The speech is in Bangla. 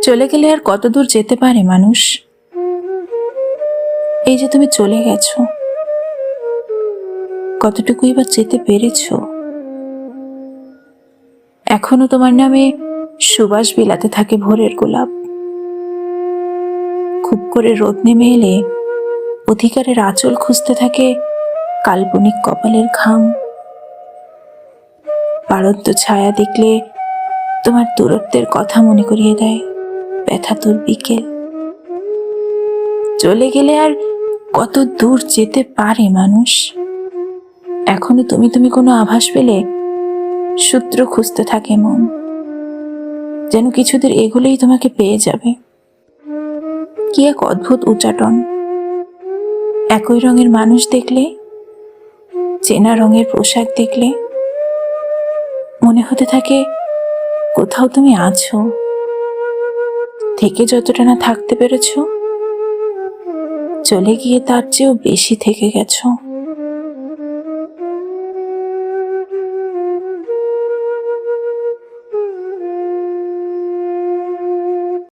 চলে গেলে আর কত দূর যেতে পারে মানুষ? এই যে তুমি চলে গেছো, কতটুকুই বা যেতে পেরেছো? এখনো তোমার নামে সুবাস বিলাতে থাকে ভোরের গোলাপ। খুব করে রোদ নেমে এলে অধিকারের আঁচল খুঁজতে থাকে কাল্পনিক কপালের ঘাম। পারদ্য ছায়া দেখলে তোমার দূরত্বের কথা মনে করিয়ে দেয় ব্যথাতুর বিকেল। চলে গেলে আর কত দূর যেতে পারে মানুষ? এখনো তুমি তুমি কোনো আভাস পেলে সূত্র খুঁজতে থাকে মন, যেন কিছুদের এগুলোই তোমাকে পেয়ে যাবে। কি এক অদ্ভুত উচাটন! একই রঙের মানুষ দেখলে, চেনা রঙের পোশাক দেখলে মনে হতে থাকে কোথাও তুমি আছো, থেকে যতটা না থাকতে পেরেছো, চলে গিয়ে তার চেয়েও বেশি থেকে গেছো।